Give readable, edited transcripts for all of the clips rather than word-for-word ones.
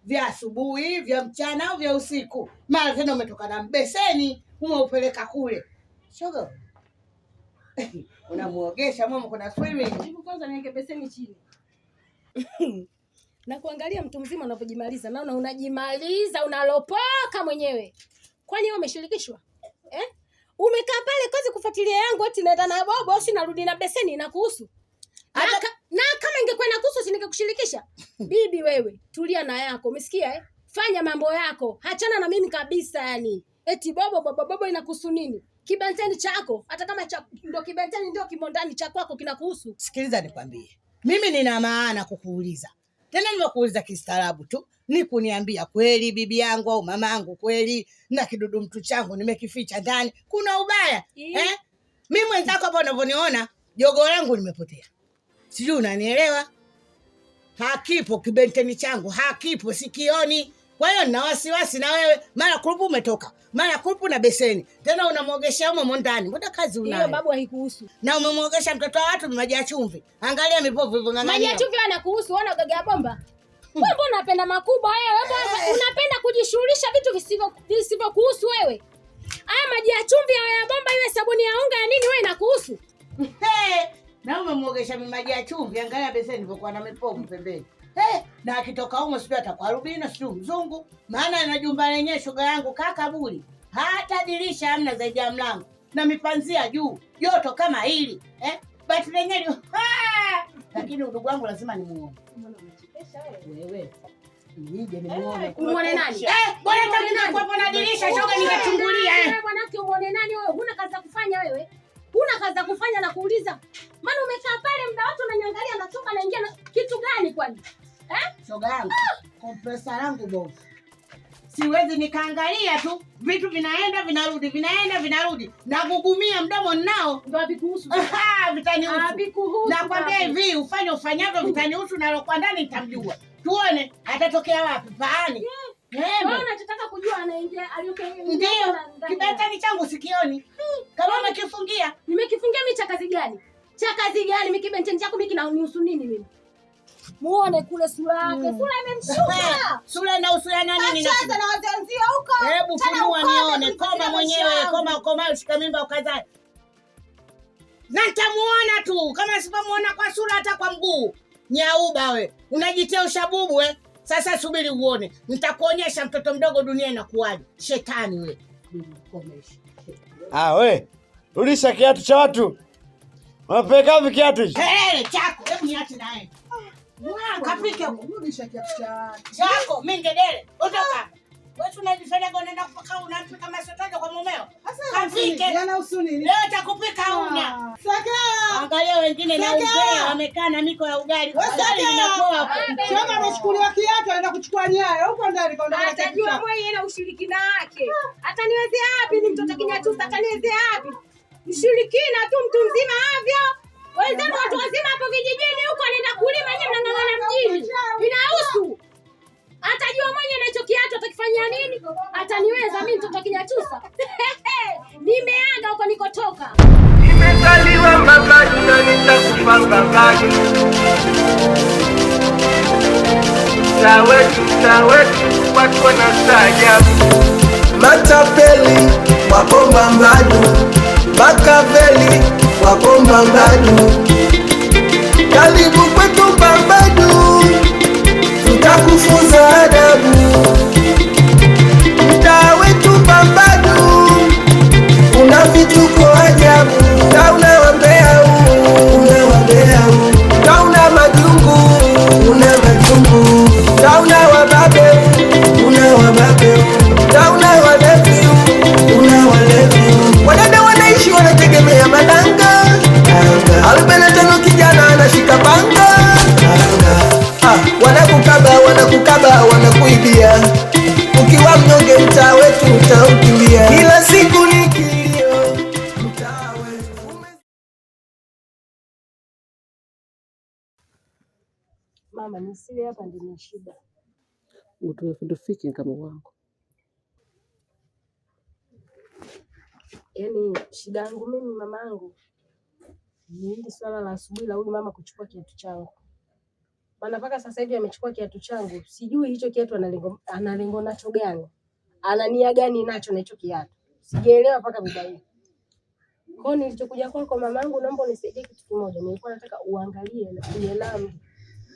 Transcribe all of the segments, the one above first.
vya asubuhi, vya mchana au vya usiku. Mara tena umetoka na mbeseni umeupeleka kule. Shoga. Unamuogesha mama kuna swimming. Hebu kwanza niweke beseni chini. Na kuangalia mtu mzima unavyojimaliza. Naona unajimaliza, unalopoka mwenyewe. Kwani wewe umeshirikishwa? Umekaa pale kazi kufuatilia yangu eti naenda na bobo si narudi na beseni inakuhusu. Na kama ingekuwa inakuhusu si ningekushirikisha. Bibi wewe, tulia na yako. Umesikia Fanya mambo yako. Hachana na mimi kabisa yani. Eti bobo inakuhusu nini? Kibenteni chako, hata kama ndio kibenteni ndio kimondani cha kwako kinakuhusu. Sikiliza nikwambie. Mimi nina maana kukuuliza. Tena nimekuuliza kistaarabu tu. Ni kuniambia kweli bibi yangu au mama yangu kweli na kidudu mtu changu nimekificha ndani. Kuna ubaya? Mimi mwenzako hapa unavyoniona jogo langu limepotea. Sijui unanielewa? Hakipo kibenteni changu, hakipo sikioni. Kwa hiyo nina wasiwasi na wewe. Mara kurupu umetoka, mara kurupu na beseni. Tena unamuogesha humo ndani. Mbona kazi unayo? Hiyo babu haikuhusu. Na umemuogesha mtoto wa watu maji ya chumvi. Angalia mipovu hivyo ngangania. Maji ya chumvi yanakuhusu, unaona gaga bomba. Wewe mbona unapenda makubwa wewe? Unapenda kujishughulisha vitu visivyokuhusu wewe. Haya maji ya chumvi ya bomba iwe sabuni ya unga ya nini wewe inakuhusu? Na umemuogesha maji ya chumvi, angalia beseni ilivyokuwa na mipovu pembeni. Na akitoka humo sio atakuwa rubina sio mzungu. Maana ina jumba lenyewe shoga yangu kaka buri. Hata dirisha hamna zaidi ya mlango. Na mipanzia juu. Joto kama hili. Bati lenyewe. Lakini udugu wangu lazima nimuone. Mbona unachekesha wewe? Wewe. Nije nimuone. Umuone nani? Bwana tangina kwa na dirisha shoga ningechungulia. Wewe bwanake umuone nani wewe? Huna kazi za kufanya wewe? Huna kazi za kufanya na kuuliza. Maana umekaa pale muda wote unaniangalia natoka naingia na kitu gani kwani? Shoga yangu, kompresa langu bovu. Siwezi nikaangalia tu, vitu vinaenda vinarudi. Na gugumia mdomo nao. Ndio vikuhusu. Vitanihusu. Vikuhusu. Na kwambia hivi, ufanye ufanyavyo vitanihusu na lokuwa ndani nitamjua. Tuone atatokea wapi, paani. Wewe unachotaka kujua anaingia aliyokuwa. Ndio, kibenteni changu sikioni. Kama umekifungia. Nimekifungia mimi cha kazi gani? Cha kazi gani? Mimi kibenteni chako mimi kinanihusu nini mimi? Muone kule sura yake. Sura imemshuka. Sura na usura nani nini? Acha na wazanzia huko. Hebu funua nione. Koma mwenyewe, koma ushika mimba ukazae. Na nitamuona tu. Kama sipamuona kwa sura hata kwa mguu. Nyauba we. Unajitia ushabubu Sasa subiri uone. Nitakuonyesha mtoto mdogo dunia inakuaje. Shetani we. We. Rudisha kiatu cha watu. Unapeleka wapi kiatu hicho? Chako. Hebu niache naye. Kapike huko. Rudisha kiatu chako. Mengedele. Ondoka. Wewe unajifanya unaenda kupaka unapika masotojo kwa mumeo. Kapike. Yana usuni. Leo utakupika una. Saka. Angalia wengine na ugali wamekaa na miko ya ugali. Ugali linapoa hapo. Choma amechukulia kiatu anaenda kuchukua nyayo. Huko ndani kaondoka. Atajua mwenyewe na ushirikina wake. Ataniwezea wapi ni mtoto kinyatusa ataniwezea wapi? Ushirikina tu mtu mzima avyo. Wenzenu watu wazima hapo vijijini huko anaenda kulima nyewe mnang'ang'ana mjini. Inahusu. Atajua mwenyewe na hicho kiatu atakifanyia nini? Ataniweza mimi mtoto kinyatusa. Nimeaga huko nikotoka. Nimezaliwa mbagani na nitakufa mbagani. Sawetu, watu wanastaajabu. Matapeli, wako mbambani. Makaveli, wako mbambani. Karibu kwetu mbambani. Tutakufunza adabu. Mtaa wetu mbambani. Una vituko ajabu. Kauna wambea kauna majungu. Una majungu. Kauna wababe. Una wababe. Kauna walevi. Una walevi. Wadada wanaishi wanategemea madanga. 45 kijana anashika panga. Wanakukaba, wanakuibia. Ukiwa mnyonge mtaa wetu utaukimbia. Kila siku ni kilio. Mtaa wetu. Mama nisile hapa ndio ni shida. Utufiki kama wangu. Yaani shida yangu mimi mamangu. Ni hili swala la asubuhi la huyu mama kuchukua kiatu changu. Maana mpaka sasa hivi amechukua kiatu changu. Sijui hicho kiatu ana lengo nacho gani? Ana nia gani nacho na hicho kiatu? Sijaelewa mpaka muda huu. Kwa hiyo nilichokuja kwako mamangu, naomba unisaidie kitu kimoja. Nilikuwa nataka uangalie na kwenye ramli.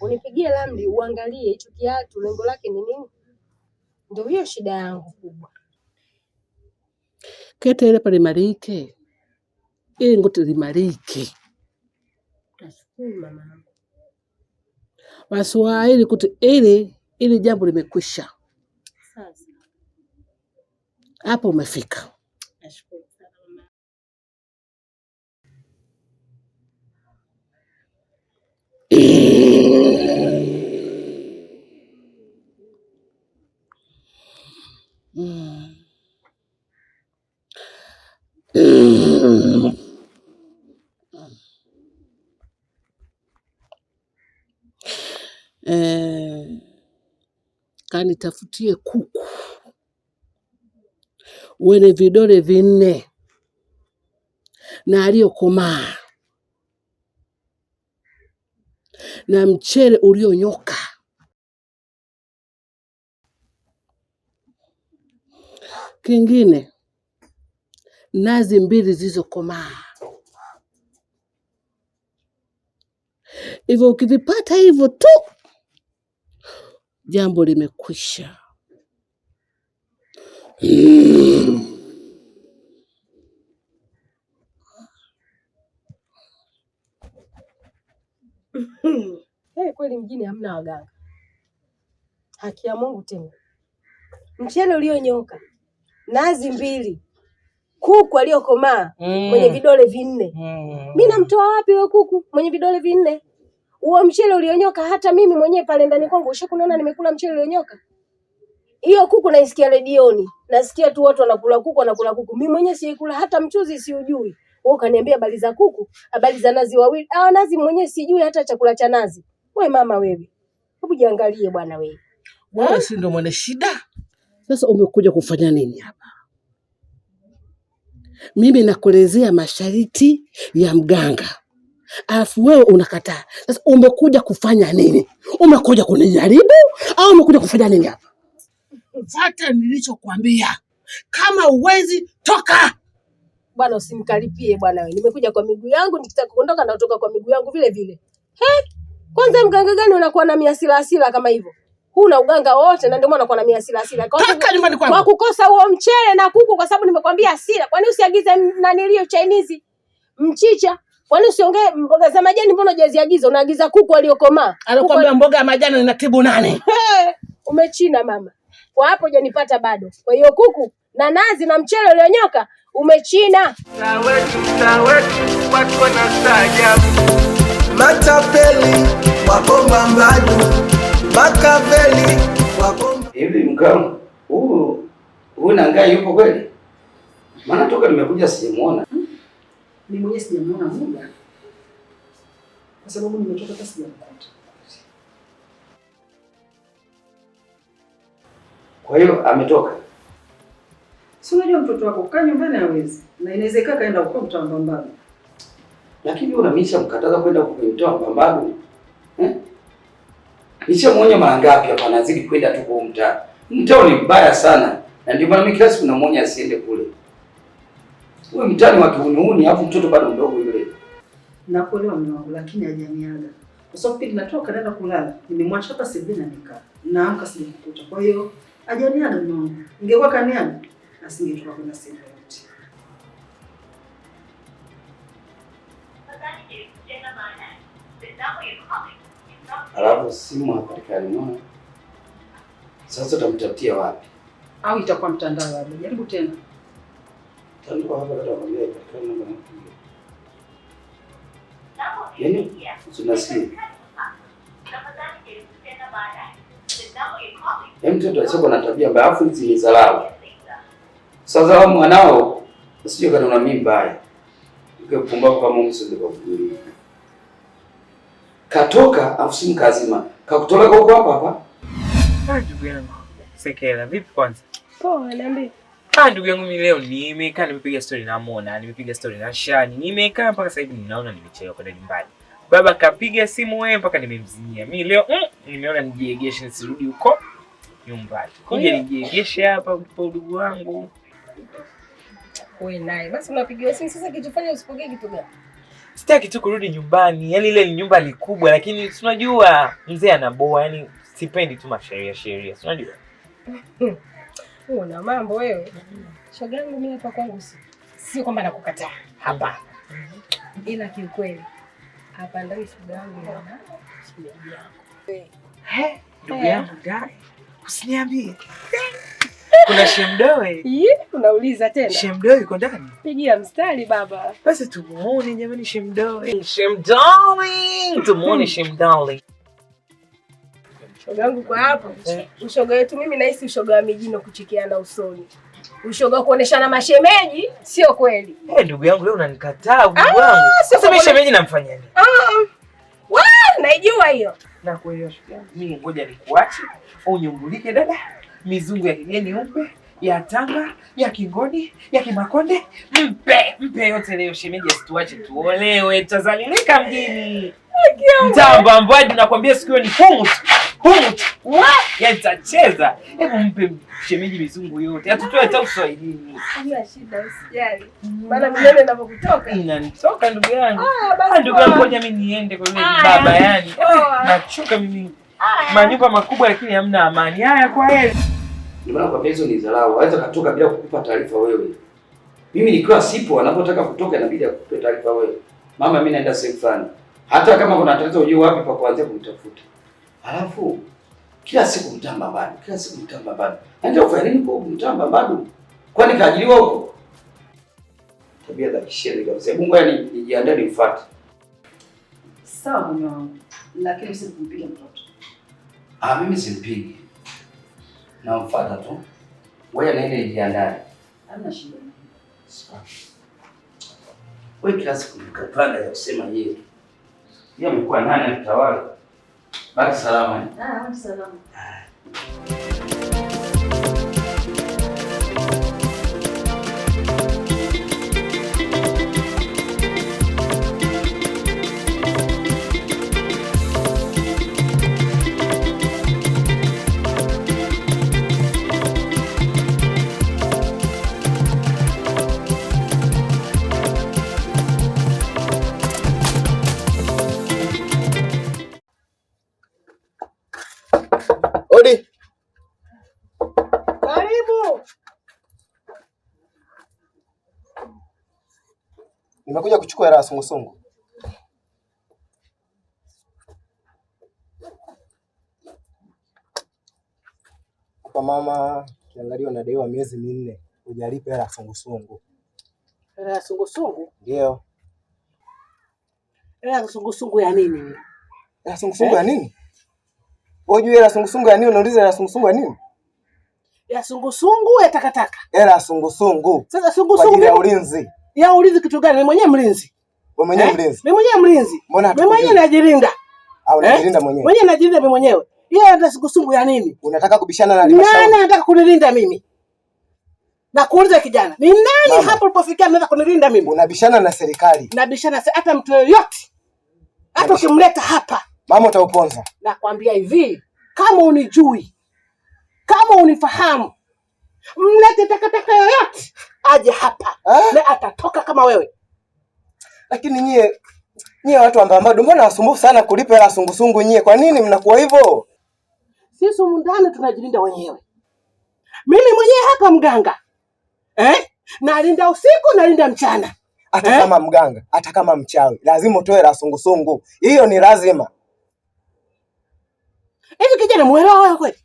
Unipigie ramli uangalie hicho kiatu lengo lake ni nini? Ndio hiyo shida yangu kubwa. Kete ile pale marike. Ile ngote limarike. Nashukuru mamangu. Waswahili kuti ile jambo limekwisha. Sasa. Hapo umefika. Nashukuru sana mama. Kanitafutie kuku wenye vidole 4 na aliyokomaa na mchele ulionyoka. Kingine, nazi 2 zilizokomaa. Hivyo ukivipata hivyo tu, jambo limekwisha. Kweli mjini hamna waganga. Haki ya Mungu tena. Mchele ulionyoka, nazi 2, kuku aliyokomaa mwenye vidole 4. Mimi namtoa wapi huyo kuku mwenye vidole 4? Huo mchele ulionyoka hata mimi mwenyewe pale ndani kwangu ushakunaona nimekula mchele ulionyoka. Hiyo kuku naisikia redioni, nasikia tu watu wanakula kuku. Mimi mwenyewe siikula hata mchuzi siujui. Wewe ukaniambia habari za kuku, habari za nazi 2. Nazi mwenyewe sijui hata chakula cha nazi. Wewe mama wewe. Hebu jiangalie bwana wewe. Wewe si ndo mwenye shida? Sasa umekuja kufanya nini hapa? Mimi nakuelezea masharti ya mganga. Alafu wewe unakataa. Sasa umekuja kufanya nini? Umekuja kunijaribu au umekuja kufanya nini hapa? Fuata nilichokuambia. Kama uwezi toka. Bwana usimkaripie bwana wewe. Nimekuja kwa miguu yangu, nikitaka kuondoka na kutoka kwa miguu yangu vile vile. Kwanza mganga gani unakuwa na miasila kama hivyo? Huna uganga wote na ndio maana unakuwa na miasila. Kwa kukosa huo mchele na kuku kwa sababu nimekwambia asila. Kwani usiagize nanilio Chinese? Mchicha. Kwani usiongee mboga za majani mbona hujaziagiza? Unaagiza kuku aliyokomaa. Anakuambia mboga ya majani inatibu nani? Umechina mama. Kwa hapo hujanipata bado. Kwa hiyo kuku na nazi na mchele ulionyoka umechina. Watu wanastaajabu. Matapeli wabomba mbadu. Makaveli wabomba. Hivi mkao huu nangai yupo kweli? Maana toka nimekuja sijamuona. Mimi mwenyewe sijamuona muda. Kwa sababu nimetoka hata sijamkuta. Kwa hiyo ametoka. Si unajua mtoto wako kaa nyumbani hawezi. Na inawezekana kaenda huko mtaa Mbambagu. Lakini unamisha mkataza kwenda huko mtaa Mbambagu. Nishamuonya mara ngapi hapa anazidi kwenda tu kwa mtaa. Mtaa ni mbaya sana. Na ndio maana mimi kila siku namuonya asiende kule. Wewe mtani wa kiununi alafu mtoto bado mdogo yule. Nakuelewa mume wangu lakini hajaniaga. Kwa sababu pili natoka naenda kulala. Nimemwacha hapa sebuleni na nikaa. Naamka sijakukuta. Kwa hiyo hajaniaga mume wangu. Ingekuwa kaniaga asingetoka kwenda sehemu yote. Alafu simu hapatikani mwana. Sasa utamtafutia wapi? Au itakuwa mtandao labda. Jaribu tena. Mtandao hapa ndio anaambia hapatikani namba nakupigia. Yaani tunasikia. Mtoto asiko na tabia mbaya afu hizi ni dharau. Sasa mwanao usije kana una mimba mbaya. Ukipumbavu kama msinde kwa kujuri. Katoka afu simu kazima. Kakutoleka huko hapa. Ndugu yangu. Sekela, vipi kwanza? Poa, niambie. Ndugu yangu mimi leo nimekaa nimepiga story na Mona, nimepiga story na Shani. Nimekaa mpaka sasa hivi ninaona nimechelewa kwenda nyumbani. Baba kapiga simu wewe mpaka nimemzimia. Mimi leo nimeona nijiegeshe nisirudi huko nyumbani. Kuja nijiegeshe hapa kwa ndugu wangu. Wewe naye. Basi unapigiwa simu sasa kichofanya usipokee kitu gani? Sitaki tu kurudi nyumbani. Yaani ile ni nyumba likubwa lakini unajua mzee anaboa, yaani sipendi tu sheria. Unajua? Una mambo wewe. Shoga yangu mimi hapa kwangu sio kwamba nakukataa. Hapa. Ila kiukweli hapa ndani shoga yangu na shemeji yako. Ndugu yangu dai. Usiniambie. Kuna shemdoe. Unauliza tena. Shemdoe yuko ndani? Pigia mstari baba. Basi tumuone jamani shemdoe. Shemdarling. Tumuone shemdarling. Shoga yangu kwa hapo. Ushoga wetu mimi nahisi ushoga wa mijino kuchikiana usoni. Ushoga kuoneshana mashemeji sio kweli. Ndugu yangu leo unanikataa ndugu wangu. Sasa mimi shemeji namfanyia nini? Naijua hiyo. Na kwa hiyo shoga yangu mimi ngoja nikuache unyumbulike dada. Mizungu ya kigeni upe, ya Tanga, ya Kingoni, ya Kimakonde, mpe yote leo shemeji asituache tuolewe, tutazalilika mjini. Mtamba mbwaji nakwambia siku hiyo ni humu. Ya tacheza. Hebu mpe shemeji mizungu yote. Atutoe hata Uswahilini. Hamna shida usijali. Maana mimi ninapokutoka inanitoka ndugu yangu. Ndugu yangu ngoja mimi niende kwa yule baba yani. Nachoka mimi. Manyumba makubwa lakini hamna amani. Haya kwa heri. Ndio maana kwa hizo ni dharau. Hawezi katoka bila kukupa taarifa wewe. Mimi nikiwa sipo anapotaka kutoka inabidi akupe taarifa wewe. Mama mimi naenda sehemu fulani. Hata kama kuna tatizo ujue wapi pa kuanzia kumtafuta. Alafu kila siku mtamba bado. Ndio ufanye nini kwa mtamba bado? Kwani kaajiliwa huko? Tabia za kisheria kabisa. Hebu ngoja nijiandae nifuate. Sawa mume wangu. Lakini usimpigie mtoto. Mimi simpigi. Namfuata tu. Wewe naende nijiandae. Hamna shida. Sawa. Wewe kila siku mkapanga ya kusema yeye. Yeye amekuwa nani mtawala? Baki salama. Salama. Odi. Karibu. Nimekuja kuchukua hela ya sungusungu. Kwa mama, kiangalia unadaiwa miezi 4, hujalipa hela ya sungusungu. Hela ya sungusungu? Ndio. Hela ya sungusungu ya nini? Hela ya sungusungu ya nini? Unajua hela ya sungusungu ya nini? Unauliza hela ya sungusungu ya nini? Ya sungusungu ya takataka. Hela ya sungusungu. Sasa sungusungu ya ulinzi. Ya ulinzi kitu gani? Mimi mwenyewe mlinzi. Wewe mwenyewe mlinzi. Mimi mwenyewe mlinzi. Mimi mwenyewe najilinda. Au unajilinda mwenyewe? Mwenyewe najilinda mimi mwenyewe. Hiyo ya sungusungu ya nini? Unataka kubishana na halmashauri? Nani anataka kunilinda mimi? Na kuuliza kijana, ni nani hapo ulipofikia anaweza kunilinda mimi? Unabishana na serikali. Nabishana hata mtu yoyote. Hata ukimleta hapa. Mama utauponza. Nakwambia hivi, kama unijui, kama unifahamu, mlete takataka yoyote aje hapa. Na atatoka kama wewe. Lakini nyie watu ambao mbona wasumbufu sana kulipa hela sungusungu nyie? Kwa nini mnakuwa hivyo? Sisi ndani tunajilinda wenyewe. Mimi mwenyewe hapa mganga. Nalinda usiku, nalinda mchana. Hata kama mganga, hata kama mchawi, lazima utoe hela sungusungu. Hiyo ni lazima. Hivi kijana muelewa wewe kweli?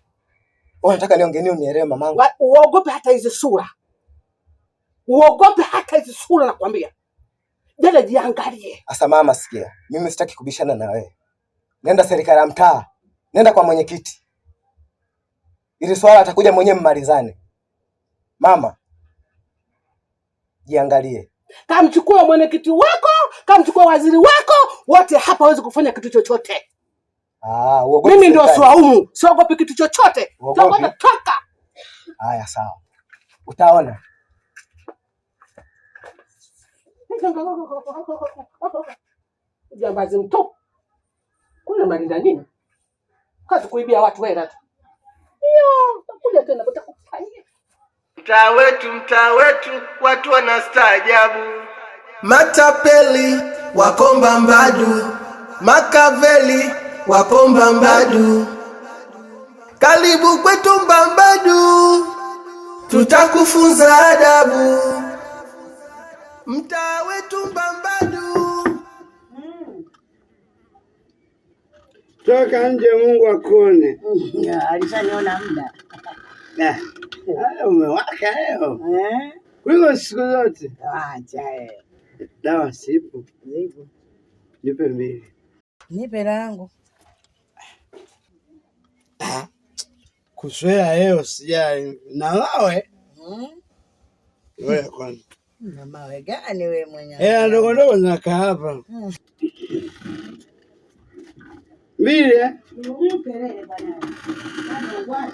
Unataka niongee nini unielewe mamangu? Uogope hata hizo sura. Uogope hata hizo sura nakwambia. Dada jiangalie. Asa mama sikia. Mimi sitaki kubishana na wewe. Nenda serikali ya mtaa. Nenda kwa mwenyekiti. Ili swala atakuja mwenyewe mmalizane. Mama. Jiangalie. Kamchukua mwenyekiti wako, kamchukua waziri wako, wote hapa hawezi kufanya kitu chochote. Mimi ndio swaumu, siogopi kitu chochote. Toka. Haya sawa. Utaona. Jambazi mtupu. Kuna malinda nini? Kazi kuibia watu hela tu. Hiyo, utakuja tena utakufanyia. Mtaa wetu watu wanastaajabu. Matapeli wako Mbambadu, Makaveli wako Mbambadu. Karibu kwetu Mbambadu, tutakufunza adabu. Mtaa wetu Mbambadu. Toka nje Mungu akuone. Alishaniona muda. Umewaka leo. Kuliko siku zote. Acha Dawa sipo. Zipo. Nipe mbili. Nipe langu. Kuswea leo sijali. Na mawe? Wewe kwani. Na mawe gani wewe mwenyewe? Ndogo ndogo zinakaa hapa. Mbili Pelele bwana.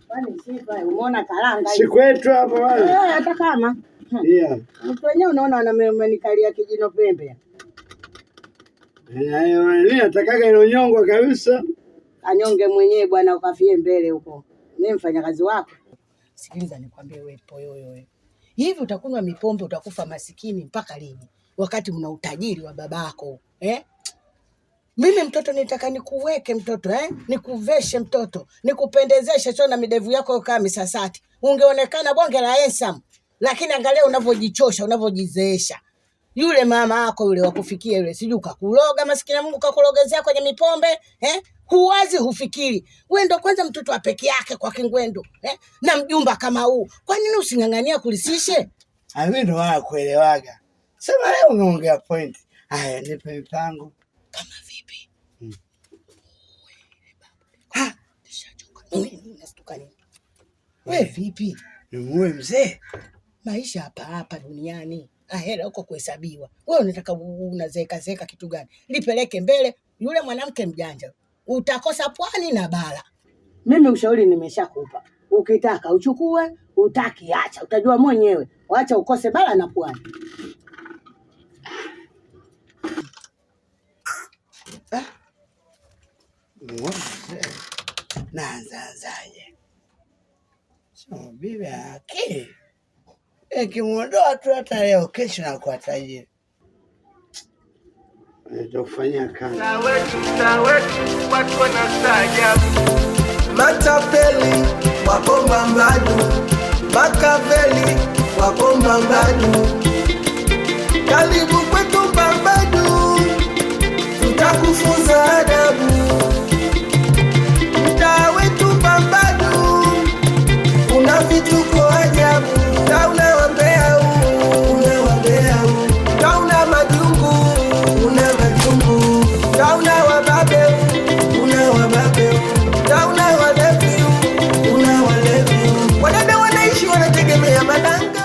Kwani sifa umeona karanga hiyo? Si kwetu hapa bwana. Hata kama. Ndio. Mtu wenyewe unaona anamenikalia kijino pembe. Mimi natakaga inonyongwa kabisa. Anyonge mwenyewe bwana ukafie mbele huko. Mimi mfanyakazi wako. Sikiliza nikwambie wewe poyoyo wewe. Hivi utakunywa mipombe utakufa masikini mpaka lini? Wakati una utajiri wa babako, Mimi mtoto nitaka nikuweke mtoto, nikuveshe mtoto, nikupendezeshe chona midevu yako kama misasati. Ungeonekana bonge la handsome, lakini angalia unavyojichosha, unavyojizeesha. Yule mama yako yule wakufikia yule, sijui ukakuloga maskini Mungu kakulogezea kwenye mipombe, Huwazi hufikiri. Wewe ndo kwanza mtoto wa peke yake kwa Kingwendu, Na mjumba kama huu. Kwa nini usingangania kulisishe? Mimi ndo wala kuelewaga. Sema leo unaongea point. Haya nipe mpango. Kama vipi? Wewe vipi? Nimuue mzee. Maisha hapa duniani. Hela huko kuhesabiwa. Wewe unataka unazeeka kitu gani? Lipeleke mbele yule mwanamke mjanja. Utakosa pwani na bara. Mimi ushauri nimeshakupa. Ukitaka uchukue, utaki acha. Utajua mwenyewe. Wacha ukose bara na pwani. Naanzaje? So bibi akili. Kimuondoa tu hata leo kesho na kwa tajiri. Nitakufanyia kazi. Mtaa wetu watu wanastaajabu. Matapeli wako Mbambadu, Makaveli wako Mbambadu. Karibu kwetu Mbambadu, tutakufunza adabu. Mtaa wetu Mbambadu, una vituko ajabu. Tauna wambea tauna majungu, una majungu. Tauna wababe, una wababe. Tauna walevi, una walevi. Wadada wanaishi wanategemea madanga.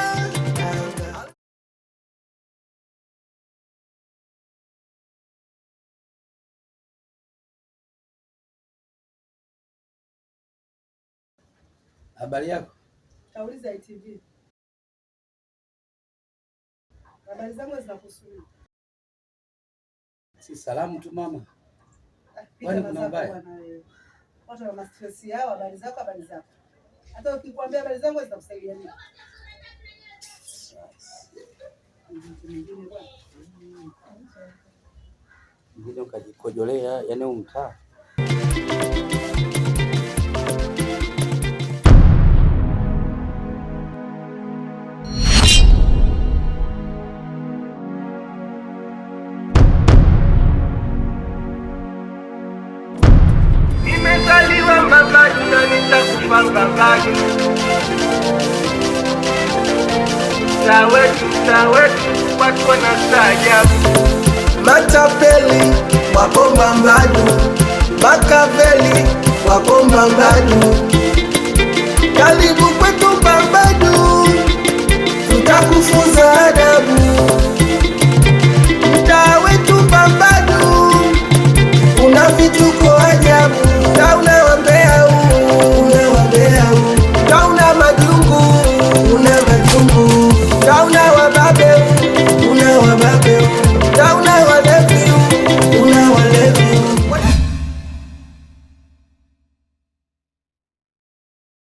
Habari yako? Kauliza ITV. Habari zangu zinakusubiri. Si salamu tu mama. Kwani kuna mbaya? Watu wana stress yao, habari zako. Hata ukikwambia habari zangu zitakusaidia nini? Ngine ukajikojolea, yani umtaa. Nimezaliwa Mbambadu na nitakufa Mbambadu. Mtaa wetu watu wanastaajabu. Matapeli wako Mbambadu, Makaveli wako Mbambadu. Karibu